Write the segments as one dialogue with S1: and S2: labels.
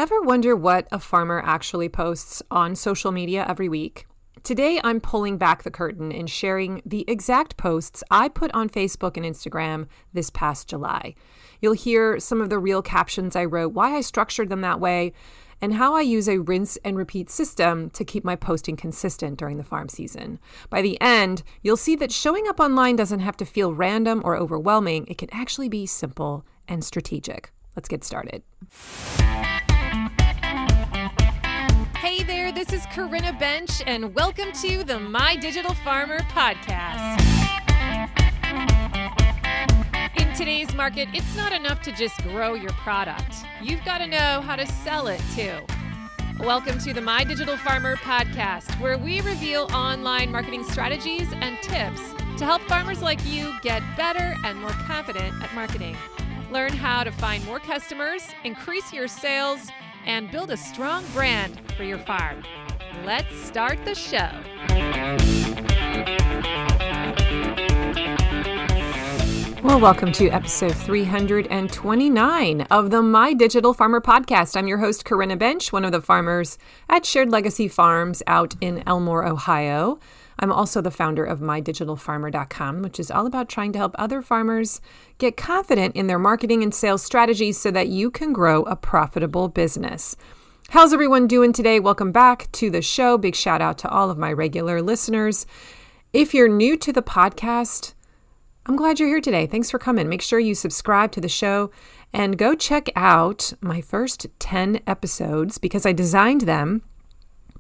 S1: Ever wonder what a farmer actually posts on social media every week? Today, I'm pulling back the curtain and sharing the exact posts I put on Facebook and Instagram this past July. You'll hear some of the real captions I wrote, why I structured them that way, and how I use a rinse and repeat system to keep my posting consistent during the farm season. By the end, you'll see that showing up online doesn't have to feel random or overwhelming. It can actually be simple and strategic. Let's get started. Hey there, this is Corinna Bench, and welcome to the My Digital Farmer podcast. In today's market, it's not enough to just grow your product. You've got to know how to sell it too. Welcome to the My Digital Farmer podcast, where we reveal online marketing strategies and tips to help farmers like you get better and more confident at marketing. Learn how to find more customers, increase your sales, and build a strong brand for your farm. Let's start the show. Well, welcome to episode 329 of the My Digital Farmer podcast. I'm your host, Corinna Bench, one of the farmers at Shared Legacy Farms out in Elmore, Ohio. I'm also the founder of mydigitalfarmer.com, which is all about trying to help other farmers get confident in their marketing and sales strategies so that you can grow a profitable business. How's everyone doing today? Welcome back to the show. Big shout out to all of my regular listeners. If you're new to the podcast, I'm glad you're here today. Thanks for coming. Make sure you subscribe to the show and go check out my first 10 episodes because I designed them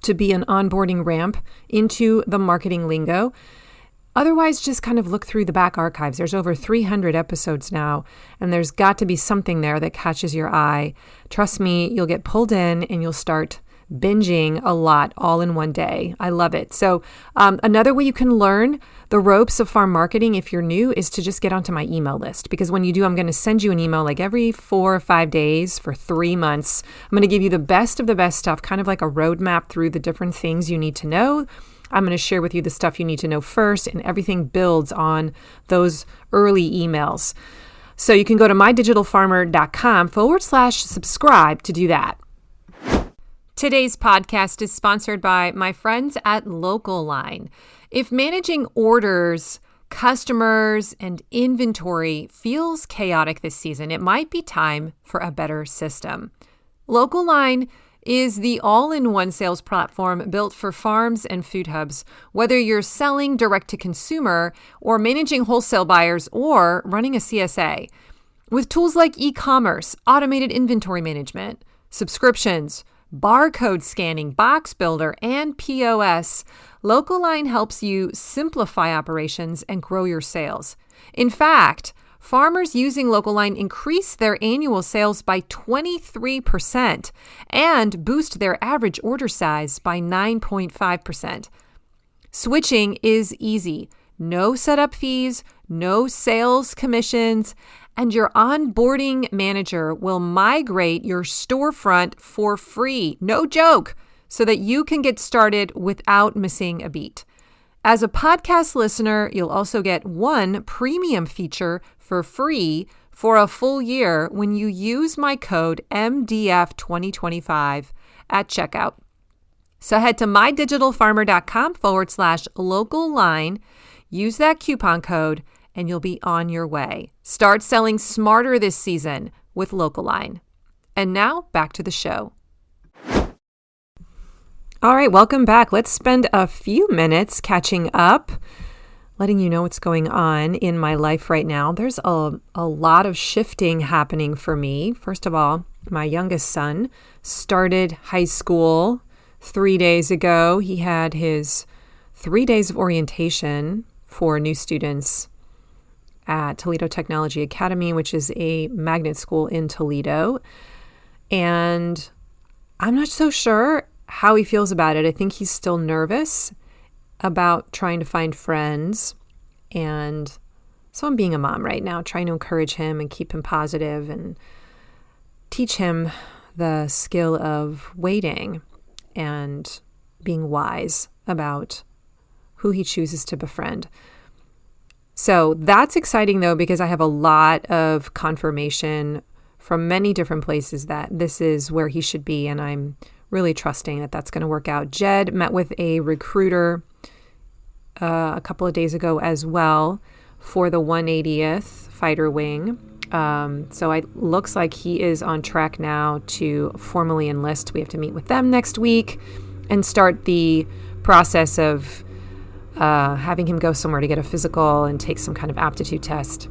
S1: to be an onboarding ramp into the marketing lingo. Otherwise, just kind of look through the back archives. There's over 300 episodes now, and there's got to be something there that catches your eye. Trust me, you'll get pulled in and you'll start binging a lot all in one day. I love it. So another way you can learn the ropes of farm marketing if you're new is to just get onto my email list, because when you do, I'm going to send you an email like every 4 or 5 days for 3 months. I'm going to give you the best of the best stuff, kind of like a roadmap through the different things you need to know. I'm going to share with you the stuff you need to know first, and everything builds on those early emails. So you can go to mydigitalfarmer.com/subscribe to do that. Today's podcast is sponsored by my friends at Local Line. If managing orders, customers, and inventory feels chaotic this season, it might be time for a better system. Local Line is the all-in-one sales platform built for farms and food hubs. Whether you're selling direct to consumer or managing wholesale buyers or running a CSA. With tools like e-commerce, automated inventory management, subscriptions, barcode scanning, box builder, and POS, Local Line helps you simplify operations and grow your sales. In fact, farmers using Local Line increase their annual sales by 23% and boost their average order size by 9.5%. Switching is easy. No setup fees, no sales commissions, and your onboarding manager will migrate your storefront for free. No joke, so that you can get started without missing a beat. As a podcast listener, you'll also get one premium feature for free for a full year when you use my code MDF2025 at checkout. So head to mydigitalfarmer.com/local line, use that coupon code, and you'll be on your way. Start selling smarter this season with Local Line. And now back to the show. All right, welcome back. Let's spend a few minutes catching up, letting you know what's going on in my life right now. There's a lot of shifting happening for me. First of all, my youngest son started high school 3 days ago. He had his 3 days of orientation for new students at Toledo Technology Academy, which is a magnet school in Toledo. And I'm not so sure how he feels about it. I think he's still nervous about trying to find friends. And so I'm being a mom right now, trying to encourage him and keep him positive and teach him the skill of waiting and being wise about who he chooses to befriend. So that's exciting, though, because I have a lot of confirmation from many different places that this is where he should be, and I'm really trusting that that's going to work out. Jed met with a recruiter a couple of days ago as well for the 180th fighter wing. So it looks like he is on track now to formally enlist. We have to meet with them next week and start the process of having him go somewhere to get a physical and take some kind of aptitude test.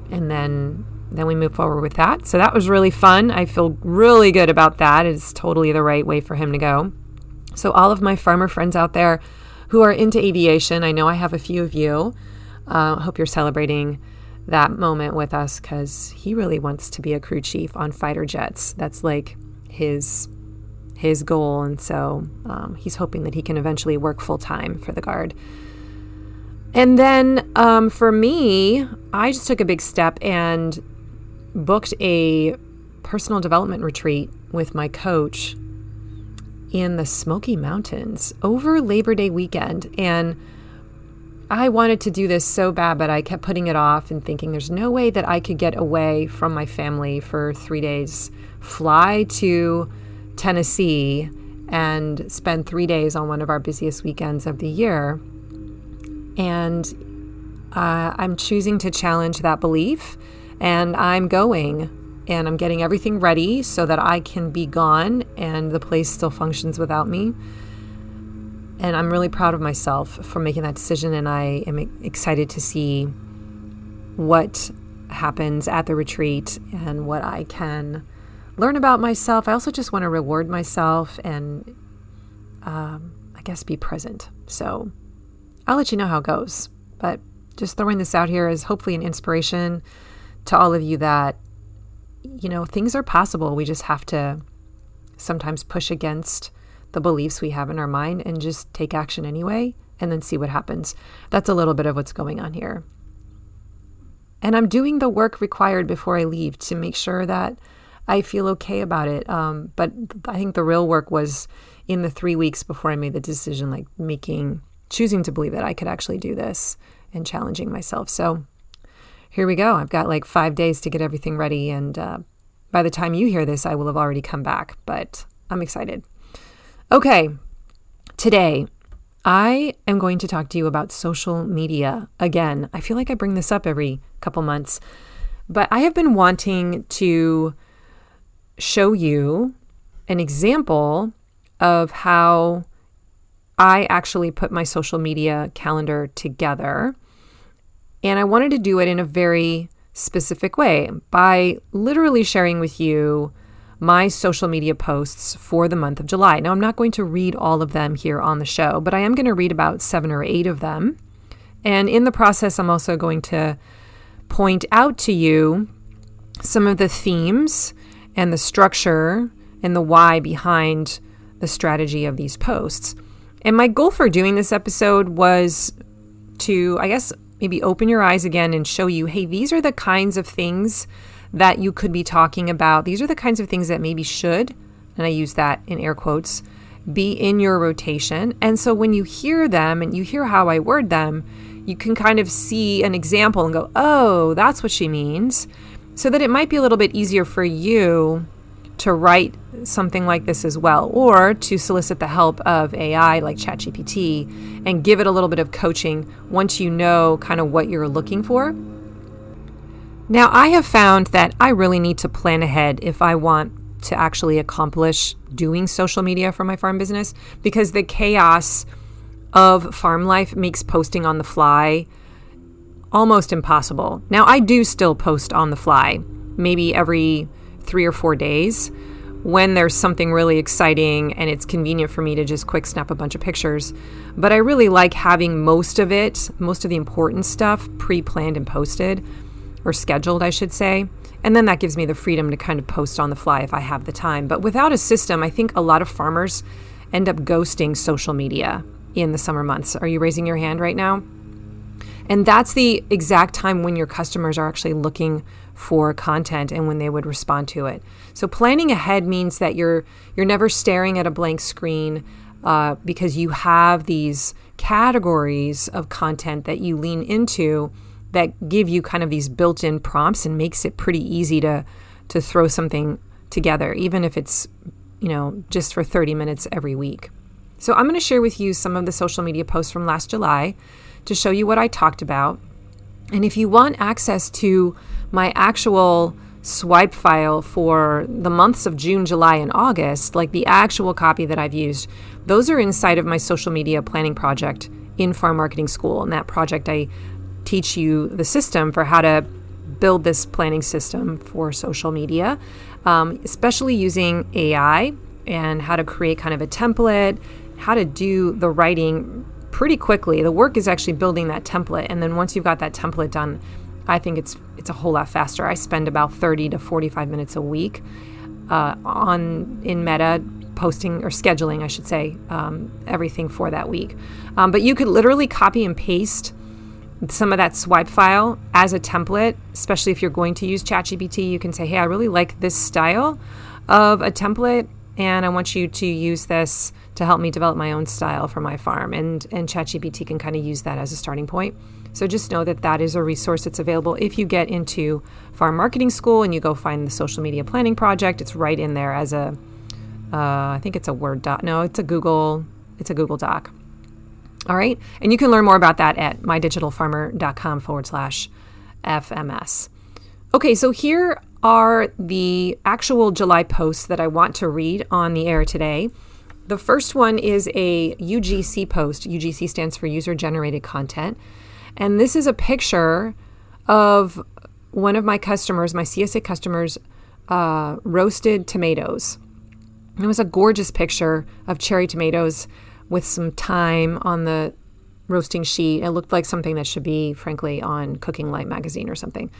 S1: And then we move forward with that. So that was really fun. I feel really good about that. It's totally the right way for him to go. So all of my farmer friends out there who are into aviation, I know I have a few of you. Hope you're celebrating that moment with us, because he really wants to be a crew chief on fighter jets. That's like his goal. And so he's hoping that he can eventually work full time for the Guard. And then for me, I just took a big step and booked a personal development retreat with my coach in the Smoky Mountains over Labor Day weekend. And I wanted to do this so bad, but I kept putting it off and thinking there's no way that I could get away from my family for 3 days, fly to Tennessee and spend 3 days on one of our busiest weekends of the year. And I'm choosing to challenge that belief, and I'm going. And I'm getting everything ready so that I can be gone and the place still functions without me. And I'm really proud of myself for making that decision. And I am excited to see what happens at the retreat and what I can learn about myself. I also just want to reward myself and I guess be present. So I'll let you know how it goes. But just throwing this out here is hopefully an inspiration to all of you that things are possible. We just have to sometimes push against the beliefs we have in our mind and just take action anyway, and then see what happens. That's a little bit of what's going on here. And I'm doing the work required before I leave to make sure that I feel okay about it. But I think the real work was in the 3 weeks before I made the decision, like choosing to believe that I could actually do this and challenging myself. So here we go. I've got like 5 days to get everything ready. And by the time you hear this, I will have already come back. But I'm excited. Okay. Today, I am going to talk to you about social media. Again, I feel like I bring this up every couple months. But I have been wanting to show you an example of how I actually put my social media calendar together. And I wanted to do it in a very specific way by literally sharing with you my social media posts for the month of July. Now, I'm not going to read all of them here on the show, but I am going to read about 7 or 8 of them. And in the process, I'm also going to point out to you some of the themes and the structure and the why behind the strategy of these posts. And my goal for doing this episode was to, I guess, maybe open your eyes again and show you, hey, these are the kinds of things that you could be talking about. These are the kinds of things that maybe should, and I use that in air quotes, be in your rotation. And so when you hear them and you hear how I word them, you can kind of see an example and go, oh, that's what she means. So that it might be a little bit easier for you to write something like this as well, or to solicit the help of AI like ChatGPT and give it a little bit of coaching once you know kind of what you're looking for. Now, I have found that I really need to plan ahead if I want to actually accomplish doing social media for my farm business, because the chaos of farm life makes posting on the fly almost impossible. Now, I do still post on the fly, maybe every 3 or 4 days when there's something really exciting and it's convenient for me to just quick snap a bunch of pictures. But I really like having most of the important stuff pre-planned and posted, or scheduled, I should say. And then that gives me the freedom to kind of post on the fly if I have the time. But without a system, I think a lot of farmers end up ghosting social media in the summer months. Are you raising your hand right now? And that's the exact time when your customers are actually looking for content and when they would respond to it. So planning ahead means that you're never staring at a blank screen because you have these categories of content that you lean into that give you kind of these built-in prompts and makes it pretty easy to to throw something together, even if it's, just for 30 minutes every week. So I'm going to share with you some of the social media posts from last July to show you what I talked about. And if you want access to my actual swipe file for the months of June, July, and August, like the actual copy that I've used, those are inside of my social media planning project in Farm Marketing School. In that project, I teach you the system for how to build this planning system for social media, especially using AI, and how to create kind of a template, how to do the writing pretty quickly. The work is actually building that template. And then once you've got that template done, I think it's a whole lot faster. I spend about 30 to 45 minutes a week in Meta posting or scheduling, I should say, everything for that week. But you could literally copy and paste some of that swipe file as a template, especially if you're going to use ChatGPT. You can say, hey, I really like this style of a template, and I want you to use this to help me develop my own style for my farm. And ChatGPT can kind of use that as a starting point. So just know that that is a resource that's available if you get into Farm Marketing School and you go find the social media planning project. It's right in there as a, I think it's a Word doc. No, it's a Google Doc. All right. And you can learn more about that at mydigitalfarmer.com/FMS. Okay, so here are the actual July posts that I want to read on the air today. The first one is a UGC post. UGC stands for User Generated Content. And this is a picture of one of my customers, my CSA customers, roasted tomatoes. It was a gorgeous picture of cherry tomatoes with some thyme on the roasting sheet. It looked like something that should be, frankly, on Cooking Light magazine or something.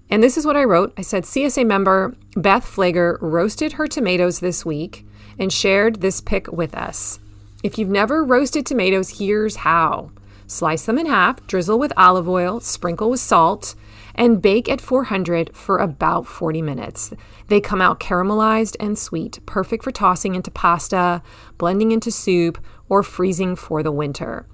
S1: And this is what I wrote. I said, CSA member Beth Flager roasted her tomatoes this week and shared this pic with us. If you've never roasted tomatoes, here's how. Slice them in half, drizzle with olive oil, sprinkle with salt, and bake at 400 for about 40 minutes. They come out caramelized and sweet, perfect for tossing into pasta, blending into soup, or freezing for the winter.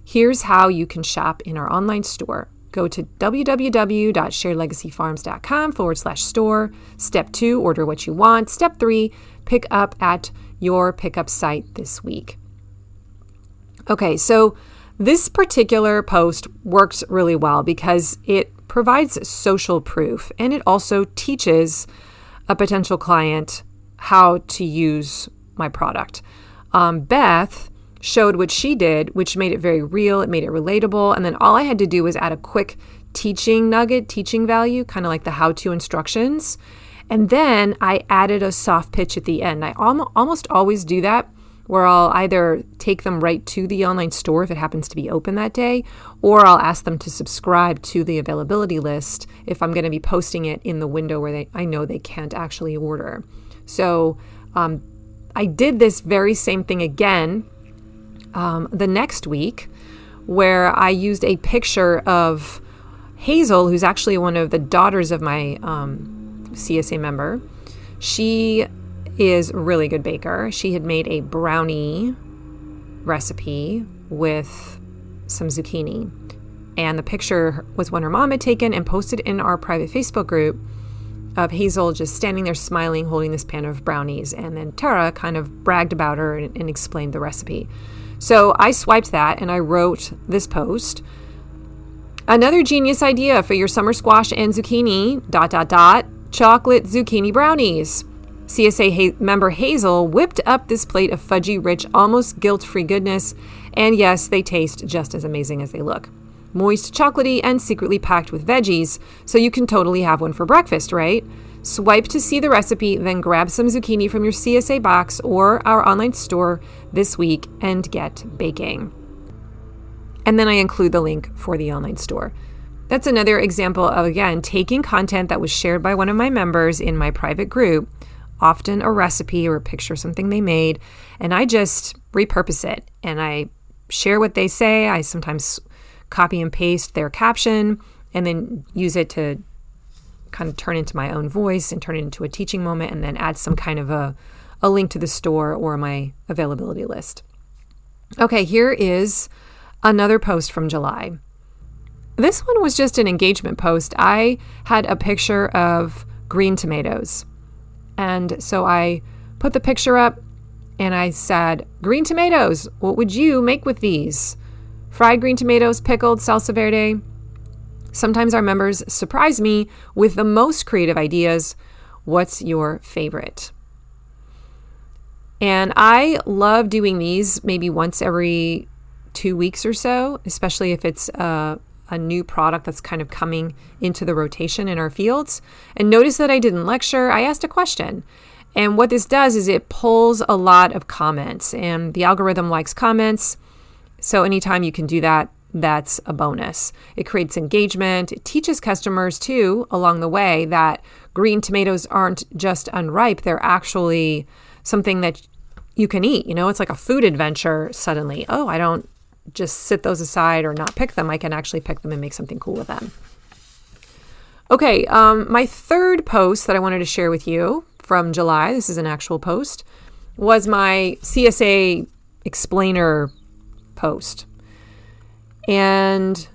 S1: Here's how you can shop in our online store. Go to www.sharedlegacyfarms.com/store. Step 2, order what you want. Step 3, pick up at your pickup site this week. Okay, so this particular post works really well because it provides social proof, and it also teaches a potential client how to use my product. Beth showed what she did, which made it very real. It made it relatable. And then all I had to do was add a quick teaching nugget, teaching value, kind of like the how-to instructions. And then I added a soft pitch at the end. I almost always do that, where I'll either take them right to the online store if it happens to be open that day, or I'll ask them to subscribe to the availability list if I'm going to be posting it in the window where I know they can't actually order. So I did this very same thing again the next week, where I used a picture of Hazel, who's actually one of the daughters of my CSA member. She is a really good baker. She had made a brownie recipe with some zucchini. And the picture was one her mom had taken and posted in our private Facebook group of Hazel just standing there smiling, holding this pan of brownies. And then Tara kind of bragged about her and explained the recipe. So I swiped that and I wrote this post. Another genius idea for your summer squash and zucchini, ... chocolate zucchini brownies. CSA member Hazel whipped up this plate of fudgy, rich, almost guilt-free goodness. And yes, they taste just as amazing as they look. Moist, chocolatey, and secretly packed with veggies, so you can totally have one for breakfast, right? Swipe to see the recipe, then grab some zucchini from your CSA box or our online store this week and get baking. And then I include the link for the online store. That's another example of, again, taking content that was shared by one of my members in my private group, often a recipe or a picture of something they made, and I just repurpose it and I share what they say. I sometimes copy and paste their caption and then use it to kind of turn into my own voice and turn it into a teaching moment, and then add some kind of a link to the store or my availability list. Okay, here is another post from July. This one was just an engagement post. I had a picture of green tomatoes. And so I put the picture up and I said, green tomatoes, what would you make with these? Fried green tomatoes, pickled, salsa verde. Sometimes our members surprise me with the most creative ideas. What's your favorite? And I love doing these maybe once every 2 weeks or so, especially if it's a new product that's kind of coming into the rotation in our fields. And notice that I didn't lecture, I asked a question. And what this does is it pulls a lot of comments, and the algorithm likes comments. So anytime you can do that, that's a bonus. It creates engagement. It teaches customers too, along the way, that green tomatoes aren't just unripe. They're actually something that you can eat. It's like a food adventure suddenly. Oh, I don't just sit those aside or not pick them. I can actually pick them and make something cool with them. Okay, my third post that I wanted to share with you from July, this is an actual post, was my CSA explainer post. And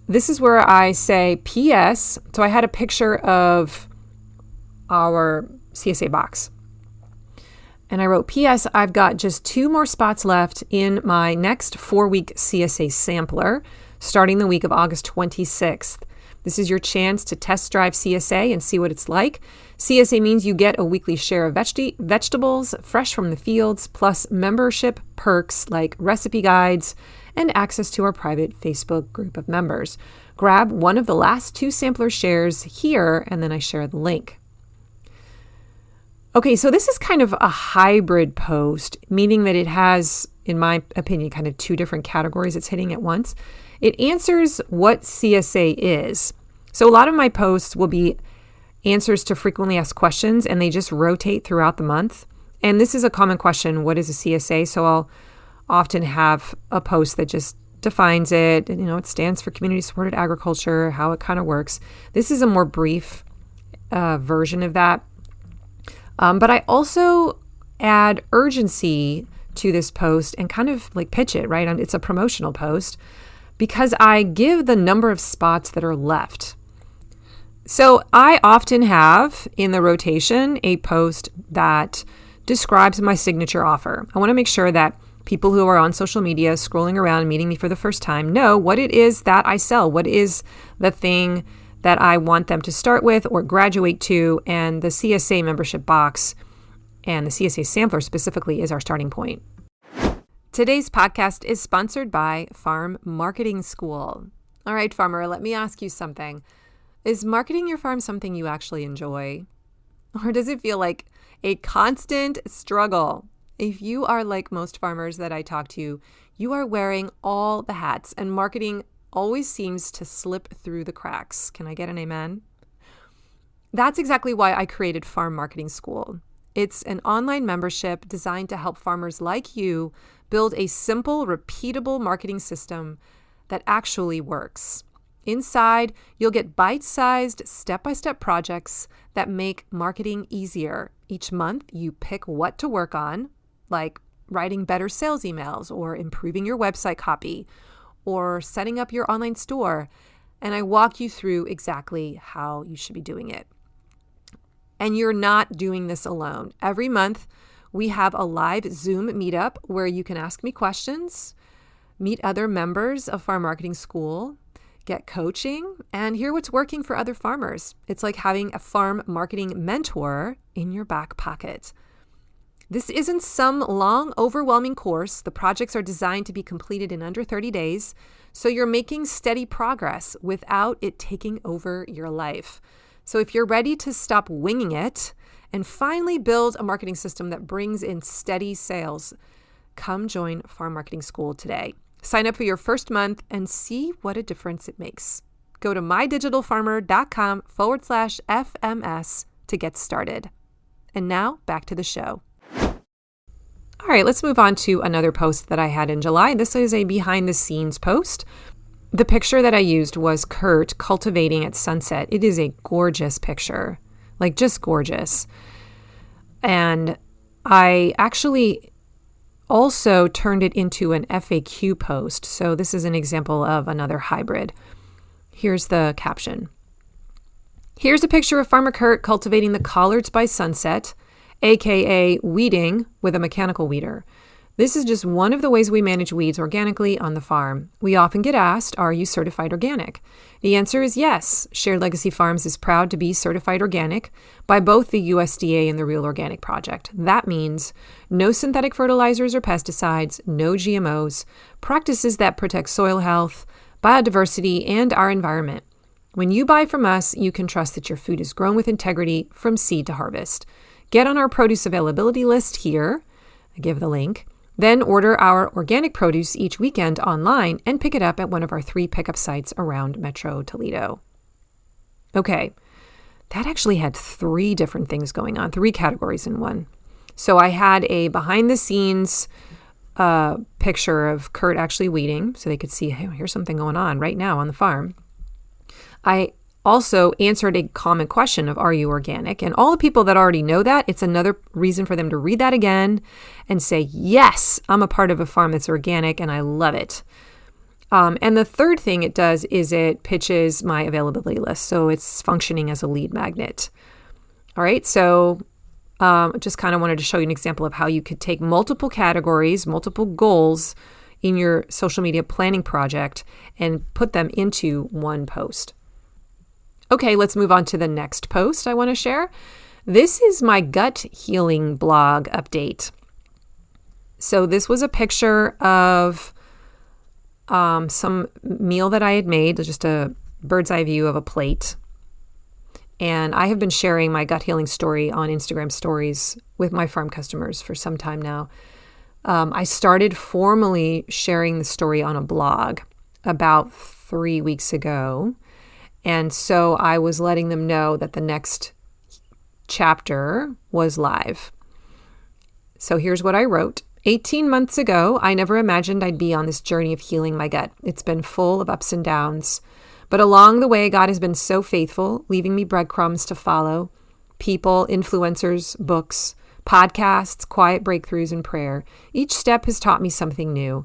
S1: this is where I say PS. So I had a picture of our CSA box. And I wrote, PS, I've got just 2 more spots left in my next 4-week CSA sampler, starting the week of August 26th. This is your chance to test drive CSA and see what it's like. CSA means you get a weekly share of vegetables fresh from the fields, plus membership perks like recipe guides and access to our private Facebook group of members. Grab one of the last 2 sampler shares here, and then I share the link. Okay, so this is kind of a hybrid post, meaning that it has, in my opinion, kind of 2 different categories it's hitting at once. It answers what CSA is. So a lot of my posts will be answers to frequently asked questions, and they just rotate throughout the month. And this is a common question, what is a CSA? So I'll often have a post that just defines it. And, it stands for community supported agriculture, how it kind of works. This is a more brief version of that. But I also add urgency to this post and kind of like pitch it, right? It's a promotional post because I give the number of spots that are left. So I often have in the rotation a post that describes my signature offer. I want to make sure that people who are on social media scrolling around, meeting me for the first time, know what it is that I sell, what is the thing that I want them to start with or graduate to, and the CSA membership box and the CSA sampler specifically is our starting point. Today's podcast is sponsored by Farm Marketing School. All right, farmer, let me ask you something. Is marketing your farm something you actually enjoy? Or does it feel like a constant struggle? If you are like most farmers that I talk to, you are wearing all the hats and marketing always seems to slip through the cracks. Can I get an amen? That's exactly why I created Farm Marketing School. It's an online membership designed to help farmers like you build a simple, repeatable marketing system that actually works. Inside, you'll get bite-sized, step-by-step projects that make marketing easier. Each month, you pick what to work on, like writing better sales emails or improving your website copy or setting up your online store, and I walk you through exactly how you should be doing it. And you're not doing this alone. Every month, we have a live Zoom meetup where you can ask me questions, meet other members of Farm Marketing School, get coaching, and hear what's working for other farmers. It's like having a farm marketing mentor in your back pocket. This isn't some long, overwhelming course. The projects are designed to be completed in under 30 days, so you're making steady progress without it taking over your life. So if you're ready to stop winging it and finally build a marketing system that brings in steady sales, come join Farm Marketing School today. Sign up for your first month and see what a difference it makes. Go to mydigitalfarmer.com/FMS to get started. And now back to the show. All right, let's move on to another post that I had in July. This is a behind the scenes post. The picture that I used was Kurt cultivating at sunset. It is a gorgeous picture, like just gorgeous. And I actually also turned it into an FAQ post. So this is an example of another hybrid. Here's the caption. Here's a picture of Farmer Kurt cultivating the collards by sunset, aka weeding with a mechanical weeder. This is just one of the ways we manage weeds organically on the farm. We often get asked, are you certified organic? The answer is yes. Shared Legacy Farms is proud to be certified organic by both the USDA and the Real Organic Project. That means no synthetic fertilizers or pesticides, no GMOs, practices that protect soil health, biodiversity, and our environment. When you buy from us, you can trust that your food is grown with integrity from seed to harvest. Get on our produce availability list here. I give the link. Then order our organic produce each weekend online and pick it up at one of our 3 pickup sites around Metro Toledo. Okay, that actually had 3 different things going on, 3 categories in one. So I had a behind the scenes picture of Kurt actually weeding so they could see, hey, here's something going on right now on the farm. I also answered a common question of, are you organic? And all the people that already know that, it's another reason for them to read that again and say, yes, I'm a part of a farm that's organic and I love it. And the third thing it does is it pitches my availability list. So it's functioning as a lead magnet. All right. So just kind of wanted to show you an example of how you could take multiple categories, multiple goals in your social media planning project and put them into one post. Okay, let's move on to the next post I want to share. This is my gut healing blog update. So this was a picture of some meal that I had made, just a bird's eye view of a plate. And I have been sharing my gut healing story on Instagram stories with my farm customers for some time now. I started formally sharing the story on a blog about 3 weeks ago. And so I was letting them know that the next chapter was live. So here's what I wrote. 18 months ago, I never imagined I'd be on this journey of healing my gut. It's been full of ups and downs. But along the way, God has been so faithful, leaving me breadcrumbs to follow. People, influencers, books, podcasts, quiet breakthroughs, and prayer. Each step has taught me something new.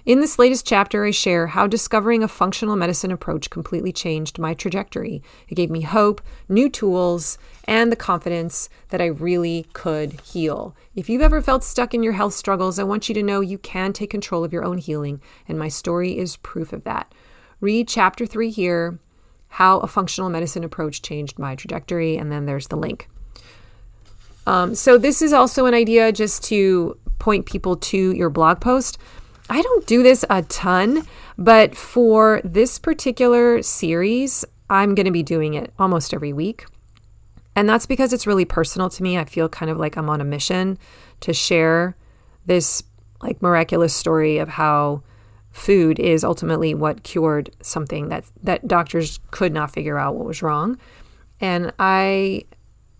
S1: In this latest chapter, I share how discovering a functional medicine approach completely changed my trajectory. It gave me hope, new tools, and the confidence that I really could heal. If you've ever felt stuck in your health struggles, I want you to know you can take control of your own healing, and my story is proof of that. Read chapter 3 here, how a functional medicine approach changed my trajectory, and then there's the link. So this is also an idea just to point people to your blog post. I don't do this a ton, but for this particular series, I'm going to be doing it almost every week. And that's because it's really personal to me. I feel kind of like I'm on a mission to share this like miraculous story of how food is ultimately what cured something that doctors could not figure out what was wrong. And I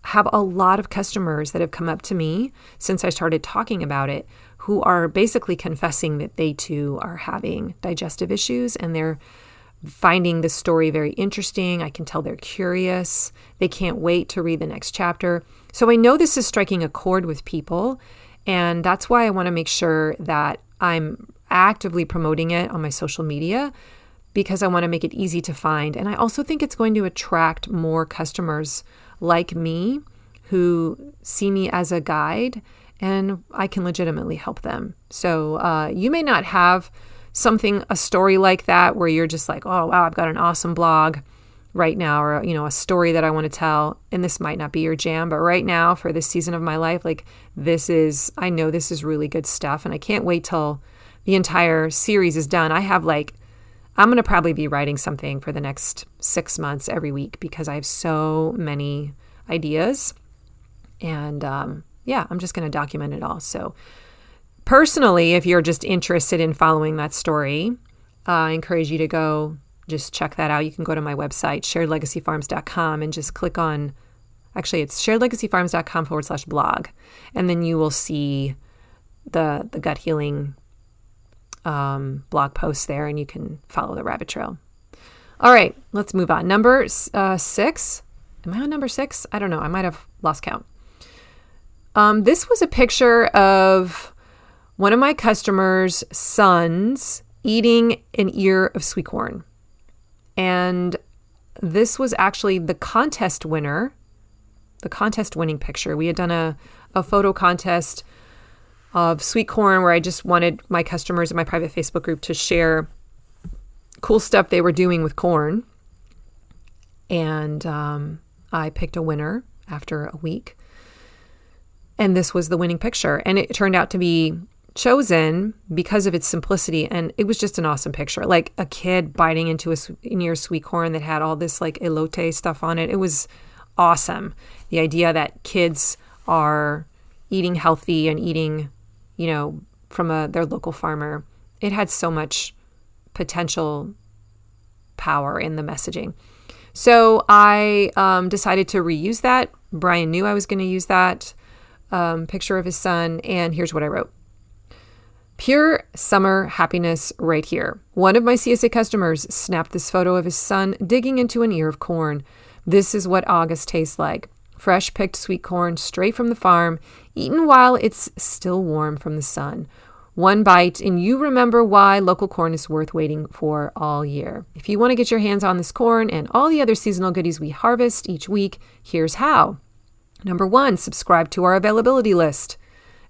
S1: have a lot of customers that have come up to me since I started talking about it who are basically confessing that they too are having digestive issues and they're finding this story very interesting. I can tell they're curious. They can't wait to read the next chapter. So I know this is striking a chord with people, and that's why I want to make sure that I'm actively promoting it on my social media because I want to make it easy to find. And I also think it's going to attract more customers like me who see me as a guide and I can legitimately help them. So you may not have a story like that where you're just like, oh, wow, I've got an awesome blog right now, or, a story that I want to tell. And this might not be your jam, but right now for this season of my life, I know this is really good stuff. And I can't wait till the entire series is done. I'm going to probably be writing something for the next 6 months every week because I have so many ideas. And I'm just going to document it all. So personally, if you're just interested in following that story, I encourage you to go just check that out. You can go to my website, sharedlegacyfarms.com, and just click on, actually it's sharedlegacyfarms.com/blog. And then you will see the gut healing blog posts there, and you can follow the rabbit trail. All right, let's move on. Number 6. Am I on number 6? I don't know. I might have lost count. This was a picture of one of my customers' sons eating an ear of sweet corn. And this was actually the contest winning picture. We had done a photo contest of sweet corn where I just wanted my customers in my private Facebook group to share cool stuff they were doing with corn. And I picked a winner after a week. And this was the winning picture. And it turned out to be chosen because of its simplicity. And it was just an awesome picture. Like a kid biting into a near sweet corn that had all this like elote stuff on it. It was awesome. The idea that kids are eating healthy and eating, from their local farmer. It had so much potential power in the messaging. So I decided to reuse that. Brian knew I was going to use that picture of his son. And here's what I wrote. Pure summer happiness right here. One of my CSA customers snapped this photo of his son digging into an ear of corn. This is what August tastes like. Fresh picked sweet corn straight from the farm, eaten while it's still warm from the sun. One bite and you remember why local corn is worth waiting for all year. If you want to get your hands on this corn and all the other seasonal goodies we harvest each week, here's how. Number 1, subscribe to our availability list.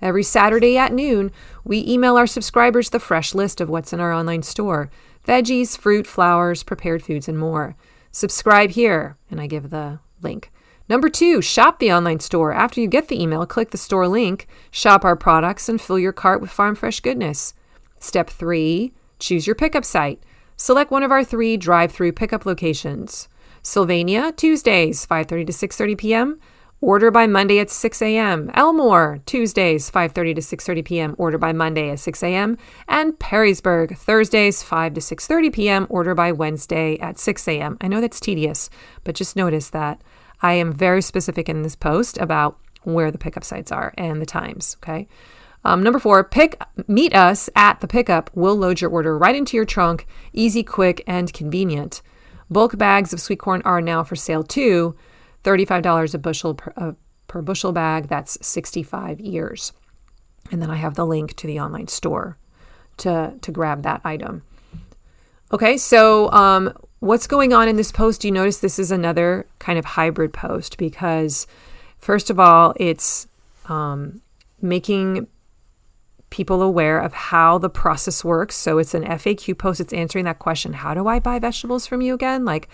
S1: Every Saturday at noon, we email our subscribers the fresh list of what's in our online store. Veggies, fruit, flowers, prepared foods, and more. Subscribe here, and I give the link. Number 2, shop the online store. After you get the email, click the store link, shop our products, and fill your cart with farm fresh goodness. Step 3, choose your pickup site. Select one of our 3 drive-through pickup locations. Sylvania, Tuesdays, 5:30 to 6:30 p.m., order by Monday at 6 a.m. Elmore, Tuesdays, 5:30 to 6:30 p.m., order by Monday at 6 a.m. And Perrysburg, Thursdays, 5 to 6:30 p.m., order by Wednesday at 6 a.m. I know that's tedious, but just notice that I am very specific in this post about where the pickup sites are and the times, okay? Number 4, meet us at the pickup. We'll load your order right into your trunk, easy, quick, and convenient. Bulk bags of sweet corn are now for sale too, $35 a bushel per bushel bag. That's 65 years. And then I have the link to the online store to grab that item. Okay, so what's going on in this post? You notice this is another kind of hybrid post because, first of all, it's making people aware of how the process works. So it's an FAQ post. It's answering that question, how do I buy vegetables from you again? Like,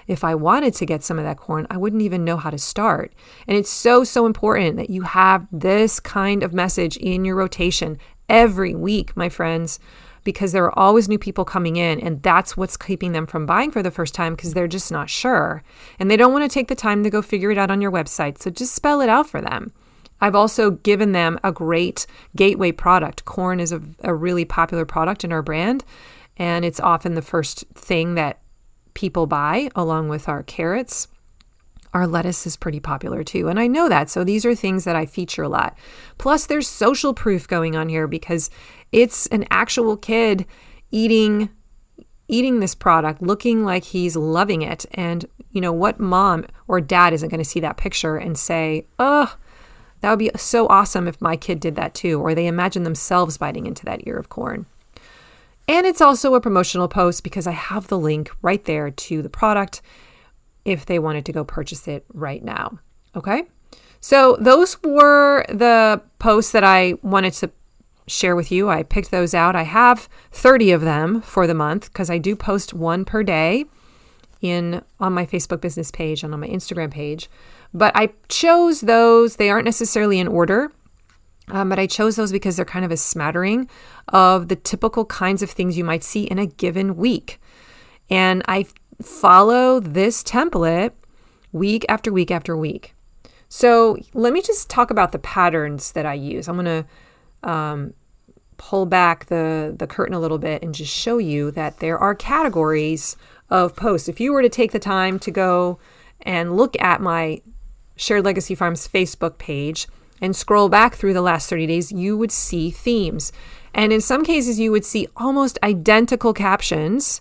S1: if I wanted to get some of that corn, I wouldn't even know how to start. And it's so, so important that you have this kind of message in your rotation every week, my friends, because there are always new people coming in, and that's what's keeping them from buying for the first time because they're just not sure. And they don't want to take the time to go figure it out on your website. So just spell it out for them. I've also given them a great gateway product. Corn is a really popular product in our brand, and it's often the first thing that people buy along with our carrots. Our lettuce is pretty popular too, and I know that. So these are things that I feature a lot. Plus, there's social proof going on here because it's an actual kid eating this product, looking like he's loving it. And what mom or dad isn't going to see that picture and say, oh, that would be so awesome if my kid did that too, or they imagine themselves biting into that ear of corn. And it's also a promotional post because I have the link right there to the product if they wanted to go purchase it right now. Okay? So those were the posts that I wanted to share with you. I picked those out. I have 30 of them for the month because I do post one per day on my Facebook business page and on my Instagram page. But I chose those. They aren't necessarily in order, but I chose those because they're kind of a smattering of the typical kinds of things you might see in a given week. And I follow this template week after week after week. So let me just talk about the patterns that I use. I'm going to pull back the curtain a little bit and just show you that there are categories of posts. If you were to take the time to go and look at my Shared Legacy Farms Facebook page and scroll back through the last 30 days, you would see themes. And in some cases, you would see almost identical captions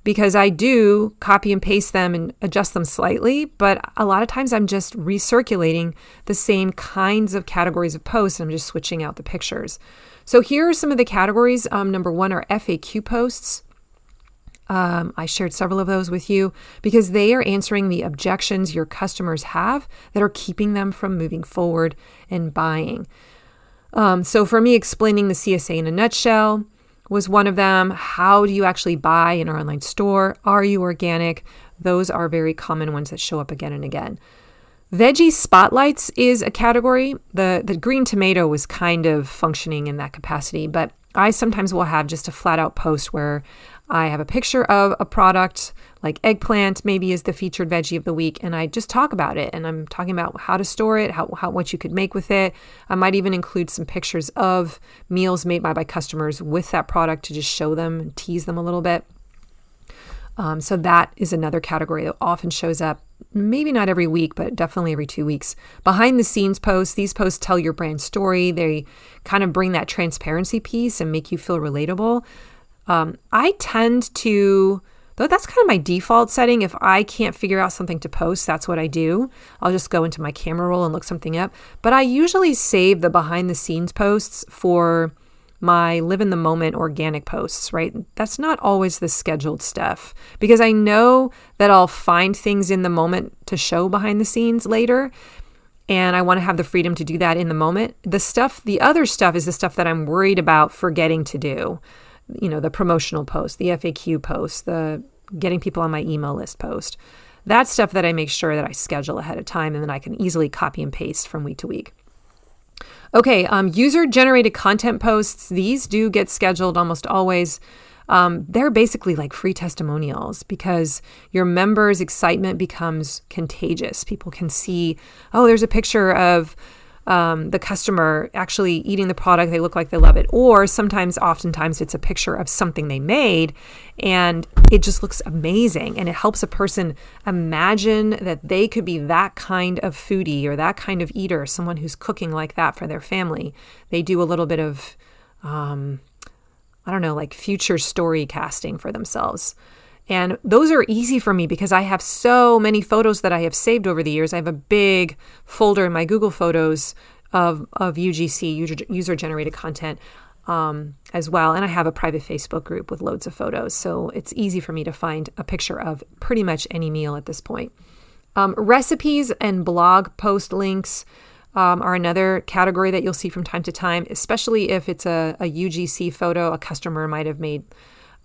S1: because I do copy and paste them and adjust them slightly. But a lot of times I'm just recirculating the same kinds of categories of posts and I'm just switching out the pictures. So here are some of the categories. Number 1 are FAQ posts. I shared several of those with you because they are answering the objections your customers have that are keeping them from moving forward and buying. So for me, explaining the CSA in a nutshell was one of them. How do you actually buy in our online store? Are you organic? Those are very common ones that show up again and again. Veggie spotlights is a category. The green tomato was kind of functioning in that capacity, but I sometimes will have just a flat out post where I have a picture of a product like eggplant maybe is the featured veggie of the week, and I just talk about it, and I'm talking about how to store it, what you could make with it. I might even include some pictures of meals made by customers with that product to just show them and tease them a little bit. So that is another category that often shows up, maybe not every week, but definitely every 2 weeks. Behind the scenes posts, these posts tell your brand story. They kind of bring that transparency piece and make you feel relatable. I tend to, though that's kind of my default setting. If I can't figure out something to post, that's what I do. I'll just go into my camera roll and look something up. But I usually save the behind the scenes posts for my live in the moment organic posts, right? That's not always the scheduled stuff because I know that I'll find things in the moment to show behind the scenes later. And I want to have the freedom to do that in the moment. The other stuff is the stuff that I'm worried about forgetting to do. The promotional post, the FAQ post, the getting people on my email list post. That's stuff that I make sure that I schedule ahead of time and then I can easily copy and paste from week to week. Okay, user-generated content posts, these do get scheduled almost always. They're basically like free testimonials because your members' excitement becomes contagious. People can see, oh, there's a picture of the customer actually eating the product. They look like they love it. Or oftentimes it's a picture of something they made and it just looks amazing. And it helps a person imagine that they could be that kind of foodie or that kind of eater, someone who's cooking like that for their family. They do a little bit of, like future story casting for themselves. And those are easy for me because I have so many photos that I have saved over the years. I have a big folder in my Google Photos of UGC, user-generated content, as well. And I have a private Facebook group with loads of photos. So it's easy for me to find a picture of pretty much any meal at this point. Recipes and blog post links are another category that you'll see from time to time, especially if it's a UGC photo. A customer might have made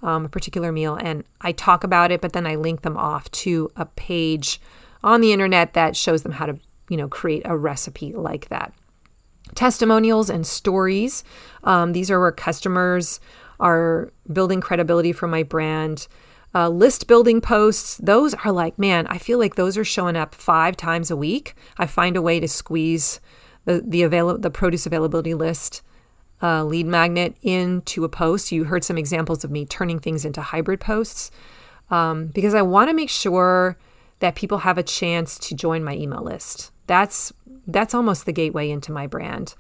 S1: a particular meal and I talk about it, but then I link them off to a page on the internet that shows them how to, create a recipe like that. Testimonials and stories. These are where customers are building credibility for my brand. List building posts. Those are like, man, I feel like those are showing up 5 times a week. I find a way to squeeze the produce availability list lead magnet into a post. You heard some examples of me turning things into hybrid posts because I want to make sure that people have a chance to join my email list. That's almost the gateway into my brand.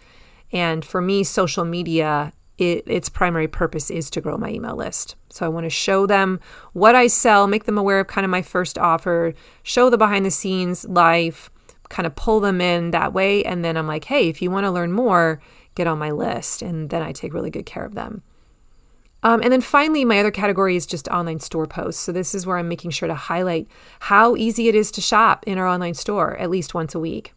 S1: And for me, social media, its primary purpose is to grow my email list. So I want to show them what I sell, make them aware of kind of my first offer, show the behind the scenes life, kind of pull them in that way. And then I'm like, hey, if you want to learn more, get on my list. And then I take really good care of them. And then finally, my other category is just online store posts. So this is where I'm making sure to highlight how easy it is to shop in our online store at least once a week.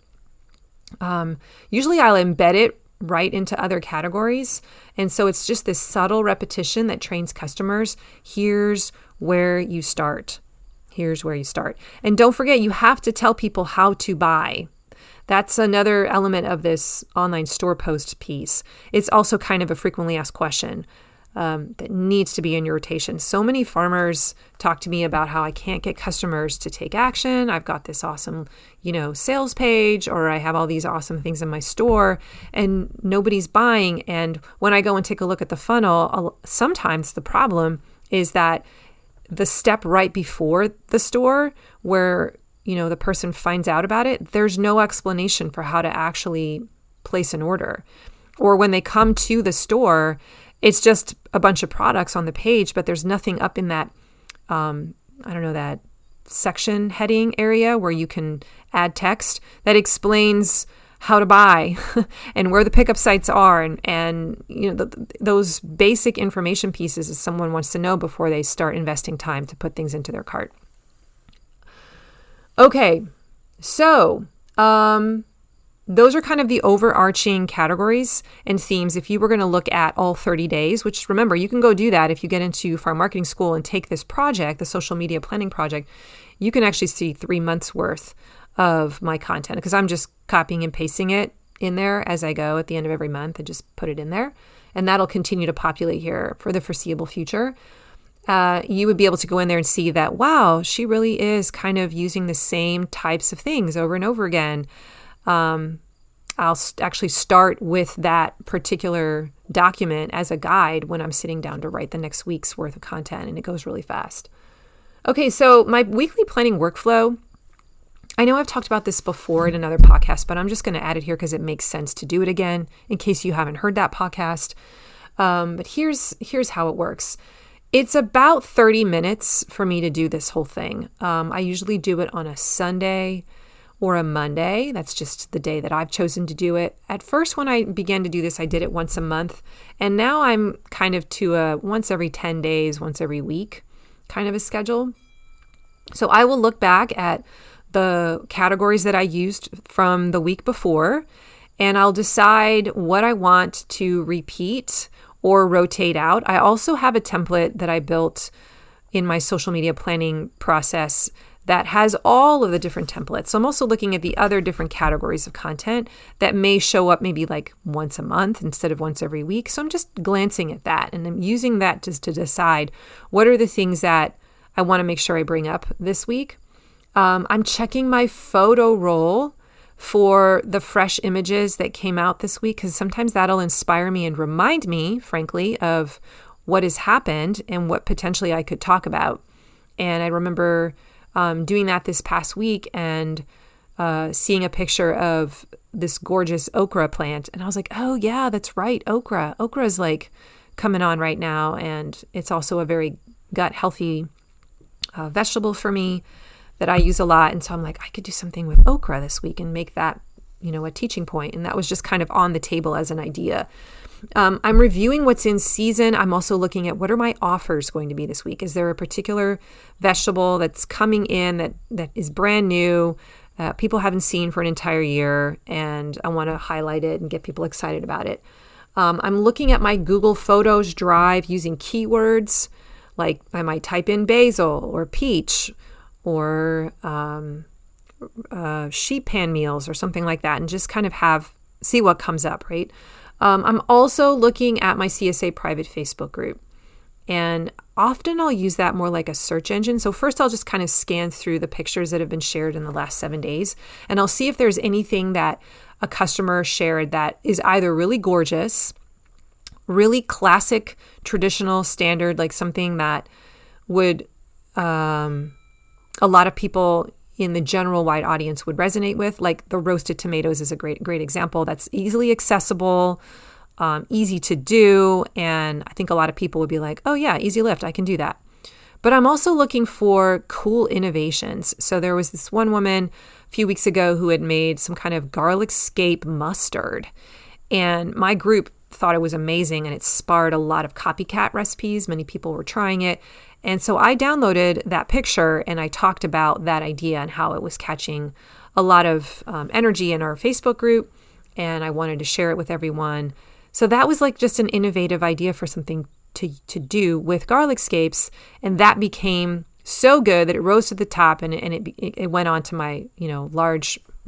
S1: Usually I'll embed it right into other categories. And so it's just this subtle repetition that trains customers. Here's where you start. Here's where you start. And don't forget, you have to tell people how to buy. That's another element of this online store post piece. It's also kind of a frequently asked question that needs to be in your rotation. So many farmers talk to me about how I can't get customers to take action. I've got this awesome, sales page, or I have all these awesome things in my store and nobody's buying. And when I go and take a look at the funnel, sometimes the problem is that the step right before the store where the person finds out about it, there's no explanation for how to actually place an order. Or when they come to the store, it's just a bunch of products on the page, but there's nothing up in that, that section heading area where you can add text that explains how to buy and where the pickup sites are, and those basic information pieces that someone wants to know before they start investing time to put things into their cart. Okay, so those are kind of the overarching categories and themes. If you were going to look at all 30 days, which remember, you can go do that if you get into Farm Marketing School and take this project, the social media planning project, you can actually see 3 months worth of my content because I'm just copying and pasting it in there as I go at the end of every month and just put it in there. And that'll continue to populate here for the foreseeable future. You would be able to go in there and see that, wow, she really is kind of using the same types of things over and over again. I'll actually start with that particular document as a guide when I'm sitting down to write the next week's worth of content, and it goes really fast. Okay, so my weekly planning workflow, I know I've talked about this before in another podcast, but I'm just going to add it here because it makes sense to do it again in case you haven't heard that podcast. But here's how it works. It's about 30 minutes for me to do this whole thing. I usually do it on a Sunday or a Monday. That's just the day that I've chosen to do it. At first, when I began to do this, I did it once a month. And now I'm kind of to a once every 10 days, once every week kind of a schedule. So I will look back at the categories that I used from the week before, and I'll decide what I want to repeat or rotate out. I also have a template that I built in my social media planning process that has all of the different templates. So I'm also looking at the other different categories of content that may show up maybe like once a month instead of once every week. So I'm just glancing at that, and I'm using that just to decide what are the things that I want to make sure I bring up this week. I'm checking my photo roll for the fresh images that came out this week, because sometimes that'll inspire me and remind me, frankly, of what has happened and what potentially I could talk about. And I remember doing that this past week and seeing a picture of this gorgeous okra plant. And I was like, oh yeah, that's right, okra. Okra is like coming on right now. And it's also a very gut healthy vegetable for me that I use a lot. And so I'm like, I could do something with okra this week and make that, a teaching point. And that was just kind of on the table as an idea. I'm reviewing what's in season. I'm also looking at what are my offers going to be this week. Is there a particular vegetable that's coming in that is brand new, people haven't seen for an entire year, and I want to highlight it and get people excited about it. I'm looking at my Google Photos Drive using keywords, like I might type in basil or peach or sheep pan meals or something like that, and just kind of see what comes up, right? I'm also looking at my CSA private Facebook group, and often I'll use that more like a search engine. So first I'll just kind of scan through the pictures that have been shared in the last 7 days, and I'll see if there's anything that a customer shared that is either really gorgeous, really classic, traditional, standard, like something that would a lot of people in the general wide audience would resonate with. Like the roasted tomatoes is a great example. That's easily accessible, easy to do. And I think a lot of people would be like, oh yeah, easy lift, I can do that. But I'm also looking for cool innovations. So there was this one woman a few weeks ago who had made some kind of garlic scape mustard. And my group thought it was amazing, and it sparked a lot of copycat recipes. Many people were trying it. And so I downloaded that picture and I talked about that idea and how it was catching a lot of energy in our Facebook group, and I wanted to share it with everyone. So that was like just an innovative idea for something to do with garlic scapes, and that became so good that it rose to the top, and it went on to my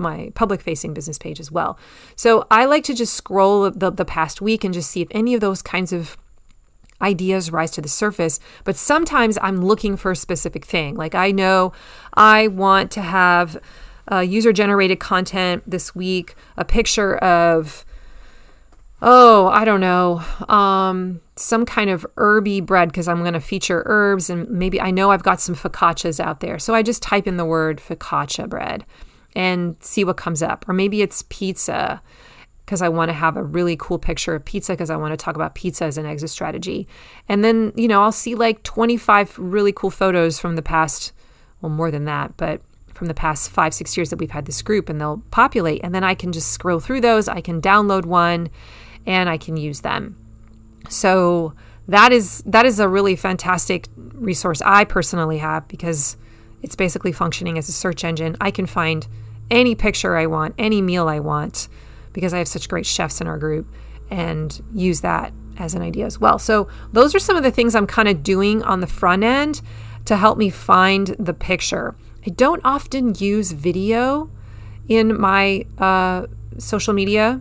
S1: my public facing business page as well. So I like to just scroll the past week and just see if any of those kinds of ideas rise to the surface. But sometimes I'm looking for a specific thing. Like I know I want to have user-generated content this week, a picture of, I don't know, some kind of herby bread, because I'm going to feature herbs, and maybe I know I've got some focaccias out there. So I just type in the word focaccia bread and see what comes up. Or maybe it's pizza, because I want to have a really cool picture of pizza, because I want to talk about pizza as an exit strategy. And then, I'll see like 25 really cool photos from the past, well, more than that, but from the past 5-6 years that we've had this group, and they'll populate. And then I can just scroll through those. I can download one and I can use them. So that is a really fantastic resource I personally have, because it's basically functioning as a search engine. I can find any picture I want, any meal I want, because I have such great chefs in our group, and use that as an idea as well. So those are some of the things I'm kind of doing on the front end to help me find the picture. I don't often use video in my social media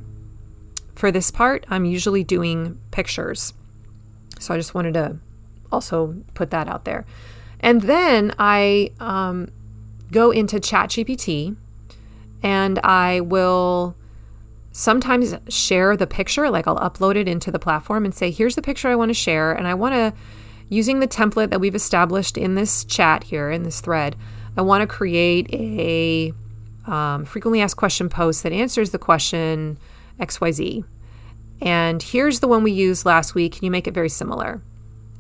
S1: for this part. I'm usually doing pictures. So I just wanted to also put that out there. And then I go into ChatGPT, and I will sometimes share the picture, like I'll upload it into the platform and say, here's the picture I want to share. And I want to, using the template that we've established in this chat here, in this thread, I want to create a frequently asked question post that answers the question XYZ. And here's the one we used last week. Can you make it very similar?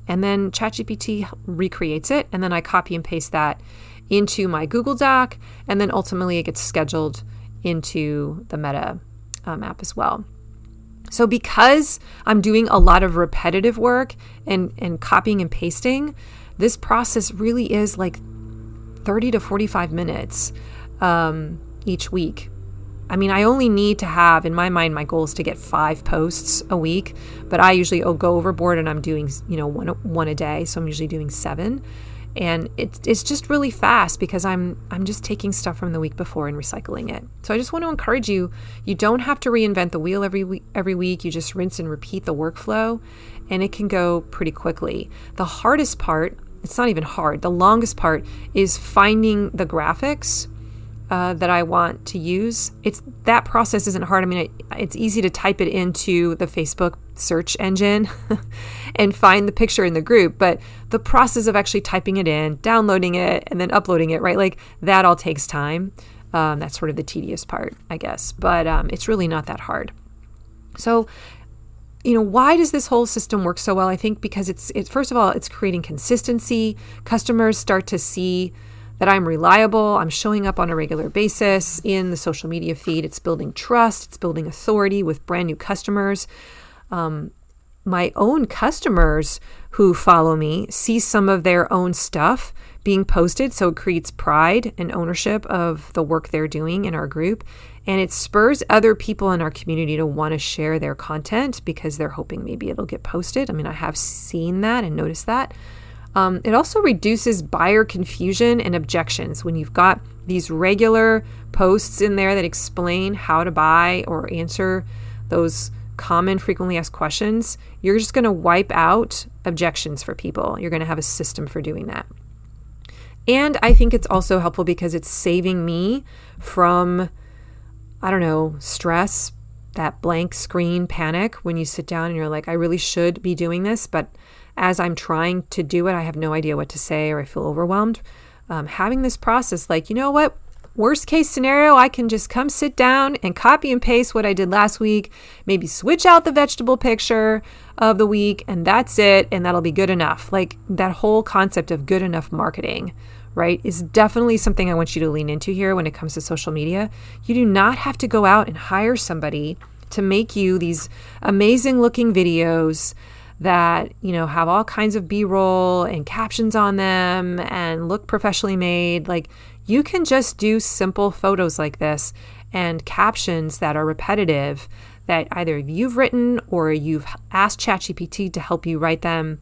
S1: And then ChatGPT recreates it, and then I copy and paste that into my Google Doc, and then ultimately it gets scheduled into the Meta app as well. So because I'm doing a lot of repetitive work and copying and pasting, this process really is like 30 to 45 minutes each week. I mean, I only need to have, in my mind, my goal is to get 5 posts a week, but I usually go overboard and I'm doing, one a day. So I'm usually doing 7. And it's just really fast because I'm just taking stuff from the week before and recycling it. So I just want to encourage you, you don't have to reinvent the wheel every week. You just rinse and repeat the workflow, and it can go pretty quickly. The hardest part, it's not even hard, the longest part is finding the graphics that I want to use. That process isn't hard. I mean, it's easy to type it into the Facebook search engine and find the picture in the group, but the process of actually typing it in, downloading it, and then uploading it, right? Like that all takes time. That's sort of the tedious part, I guess, but it's really not that hard. So, why does this whole system work so well? I think because it's first of all, it's creating consistency. Customers start to see that I'm reliable, I'm showing up on a regular basis in the social media feed. It's building trust, it's building authority with brand new customers. My own customers who follow me see some of their own stuff being posted, so it creates pride and ownership of the work they're doing in our group, and it spurs other people in our community to want to share their content because they're hoping maybe it'll get posted. I mean, I have seen that and noticed that. It also reduces buyer confusion and objections. When you've got these regular posts in there that explain how to buy or answer those common frequently asked questions, you're just going to wipe out objections for people. You're going to have a system for doing that. And I think it's also helpful because it's saving me from, stress, that blank screen panic when you sit down and you're like, I really should be doing this, but as I'm trying to do it, I have no idea what to say or I feel overwhelmed. Having this process, like, worst case scenario, I can just come sit down and copy and paste what I did last week, maybe switch out the vegetable picture of the week, and that's it, and that'll be good enough. Like that whole concept of good enough marketing, right, is definitely something I want you to lean into here when it comes to social media. You do not have to go out and hire somebody to make you these amazing looking videos that, have all kinds of B-roll and captions on them and look professionally made. Like you can just do simple photos like this and captions that are repetitive that either you've written or you've asked ChatGPT to help you write them.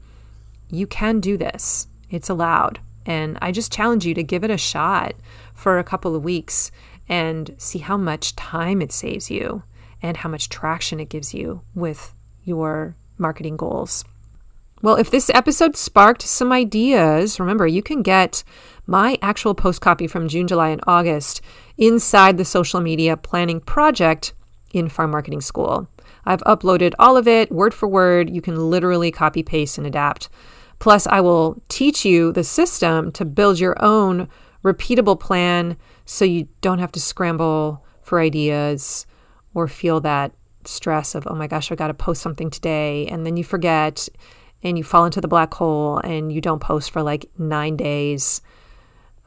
S1: You can do this. It's allowed. And I just challenge you to give it a shot for a couple of weeks and see how much time it saves you and how much traction it gives you with your marketing goals. Well, if this episode sparked some ideas, remember, you can get my actual post copy from June, July, and August inside the social media planning project in Farm Marketing School. I've uploaded all of it word for word. You can literally copy, paste, and adapt. Plus, I will teach you the system to build your own repeatable plan so you don't have to scramble for ideas or feel that stress of, oh my gosh, I got to post something today, and then you forget and you fall into the black hole and you don't post for like 9 days.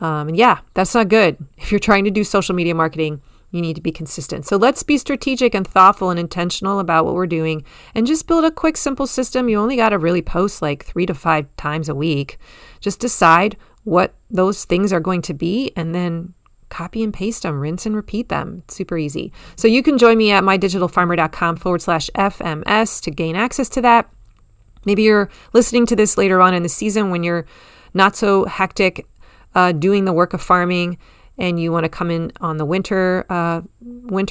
S1: And yeah, that's not good. If you're trying to do social media marketing, you need to be consistent. So let's be strategic and thoughtful and intentional about what we're doing and just build a quick, simple system. You only got to really post like 3 to 5 times a week. Just decide what those things are going to be and then copy and paste them, rinse and repeat them. It's super easy. So you can join me at mydigitalfarmer.com/FMS to gain access to that. Maybe you're listening to this later on in the season when you're not so hectic doing the work of farming and you want to come in on the winter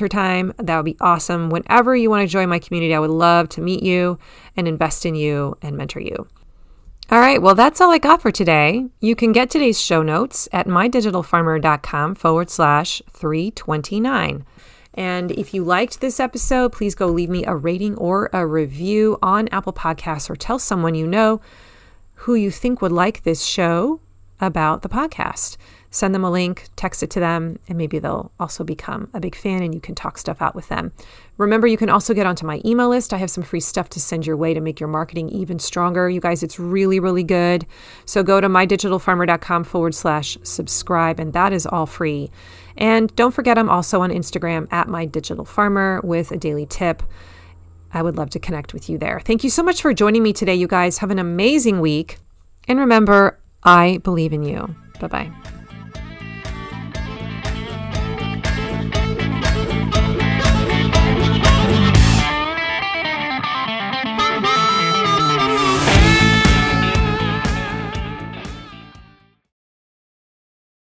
S1: time. That would be awesome. Whenever you want to join my community, I would love to meet you and invest in you and mentor you. All right, well, that's all I got for today. You can get today's show notes at mydigitalfarmer.com/329. And if you liked this episode, please go leave me a rating or a review on Apple Podcasts or tell someone you know who you think would like this show about the podcast. Send them a link, text it to them, and maybe they'll also become a big fan and you can talk stuff out with them. Remember, you can also get onto my email list. I have some free stuff to send your way to make your marketing even stronger. You guys, it's really, really good. So go to mydigitalfarmer.com/subscribe, and that is all free. And don't forget, I'm also on Instagram at mydigitalfarmer with a daily tip. I would love to connect with you there. Thank you so much for joining me today, you guys. Have an amazing week. And remember, I believe in you. Bye-bye.